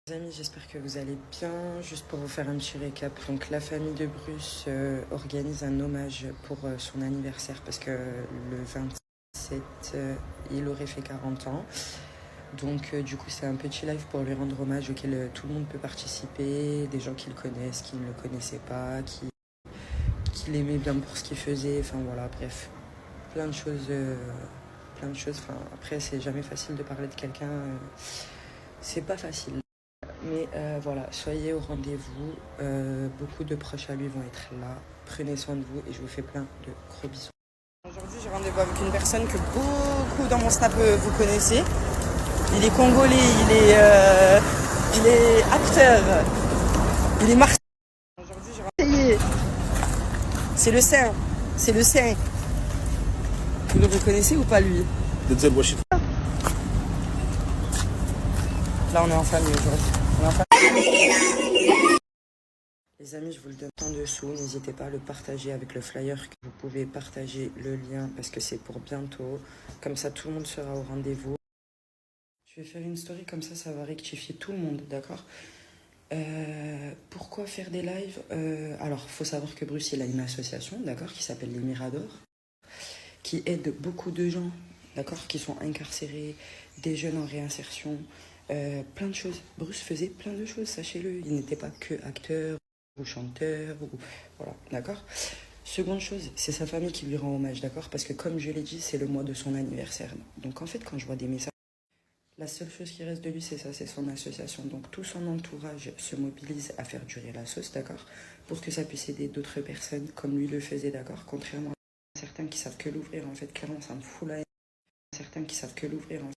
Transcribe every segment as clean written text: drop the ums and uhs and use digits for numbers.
Les amis, j'espère que vous allez bien. Juste pour vous faire un petit récap, donc la famille de Bruce organise un hommage pour son anniversaire parce que le 27, il aurait fait 40 ans. Donc du coup, c'est un petit live pour lui rendre hommage auquel tout le monde peut participer, des gens qui le connaissent, qui ne le connaissaient pas, qui l'aimaient bien pour ce qu'il faisait, enfin voilà, bref, plein de choses. Enfin, après, c'est jamais facile de parler de quelqu'un, c'est pas facile. Mais voilà, soyez au rendez-vous. Beaucoup de proches à lui vont être là. Prenez soin de vous et je vous fais plein de gros bisous. Aujourd'hui, j'ai rendez-vous avec une personne que beaucoup dans mon snap vous connaissez. Il est congolais, il est acteur, il est marseillais. Aujourd'hui, j'ai rendez-vous. C'est le Saint, c'est le Saint. Vous le reconnaissez ou pas lui? Denzel Washington. Là, on est en famille aujourd'hui. Les amis, je vous le donne en dessous. N'hésitez pas à le partager avec le flyer. Vous pouvez partager le lien parce que c'est pour bientôt. Comme ça, tout le monde sera au rendez-vous. Je vais faire une story comme ça va rectifier tout le monde, d'accord? Pourquoi faire des lives? Alors, il faut savoir que Bruce, il a une association, d'accord, qui s'appelle Les Miradors, qui aide beaucoup de gens, d'accord, qui sont incarcérés, des jeunes en réinsertion, plein de choses. Bruce faisait plein de choses, sachez-le. Il n'était pas que acteur ou chanteur, ou voilà, d'accord. Seconde chose, c'est sa famille qui lui rend hommage, d'accord, parce que comme je l'ai dit, c'est le mois de son anniversaire. Donc en fait, quand je vois des messages, la seule chose qui reste de lui, c'est ça, c'est son association. Donc tout son entourage se mobilise à faire durer la sauce, d'accord, pour que ça puisse aider d'autres personnes comme lui le faisait, d'accord, contrairement à certains qui savent que l'ouvrir, en fait, clairement, ça me fout la haine. Certains qui savent que l'ouvrir, en fait.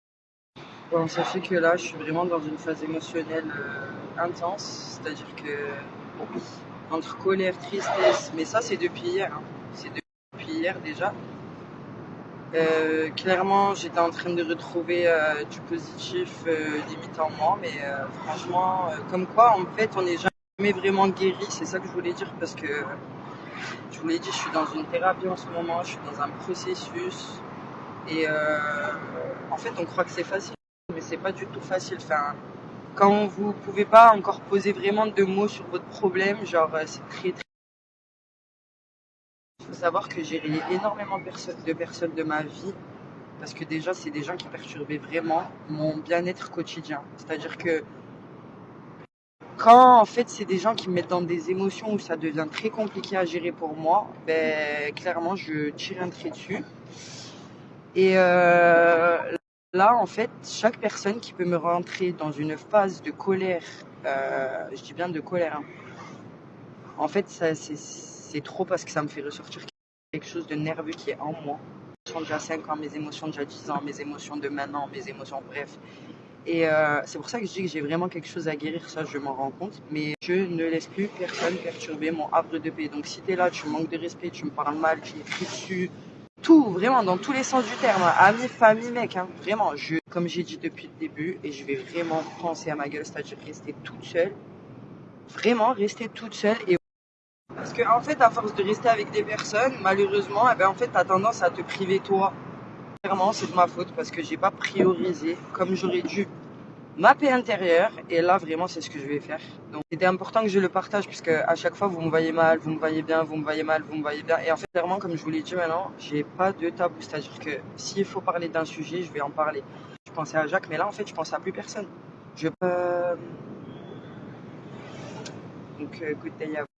Bon, ça fait que là, je suis vraiment dans une phase émotionnelle intense, c'est-à-dire que, oui, entre colère, tristesse, mais ça, c'est depuis hier, hein. C'est depuis hier déjà. Clairement, j'étais en train de retrouver du positif limite en moi, mais franchement, comme quoi, en fait, on n'est jamais vraiment guéri, c'est ça que je voulais dire, parce que, je vous l'ai dit, je suis dans une thérapie en ce moment, je suis dans un processus, et en fait, on croit que c'est facile, mais c'est pas du tout facile. Enfin, quand vous pouvez pas encore poser vraiment de mots sur votre problème, genre, c'est très, très... Il faut savoir que j'ai rayé énormément de personnes de ma vie, parce que déjà, c'est des gens qui perturbaient vraiment mon bien-être quotidien. C'est-à-dire que quand, en fait, c'est des gens qui me mettent dans des émotions où ça devient très compliqué à gérer pour moi, ben, clairement, je tire un trait dessus. Et là, en fait, chaque personne qui peut me rentrer dans une phase de colère, je dis bien de colère, hein, en fait, ça, c'est trop parce que ça me fait ressortir quelque chose de nerveux qui est en moi. Mes émotions déjà 5 ans, mes émotions déjà 10 ans, mes émotions de maintenant, mes émotions, bref. Et c'est pour ça que je dis que j'ai vraiment quelque chose à guérir, ça je m'en rends compte. Mais je ne laisse plus personne perturber mon havre de paix. Donc si t'es là, tu me manques de respect, tu me parles mal, tu me cries dessus, tout, vraiment, dans tous les sens du terme. Amis, famille, mec, hein, vraiment. Comme j'ai dit depuis le début, et je vais vraiment penser à ma gueule, c'est-à-dire rester toute seule. Vraiment, rester toute seule. Et parce que en fait, à force de rester avec des personnes, malheureusement, eh ben, en fait, t'as tendance à te priver toi. Clairement, c'est de ma faute parce que j'ai pas priorisé comme j'aurais dû ma paix intérieure. Et là, vraiment, c'est ce que je vais faire. Donc, c'était important que je le partage puisque à chaque fois, vous me voyez mal, vous me voyez bien, vous me voyez mal, vous me voyez bien. Et en fait, clairement, comme je vous l'ai dit maintenant, j'ai pas de tabou. C'est-à-dire que s'il faut parler d'un sujet, je vais en parler. Je pensais à Jacques, mais là, en fait, je pense à plus personne. Donc, good day à vous.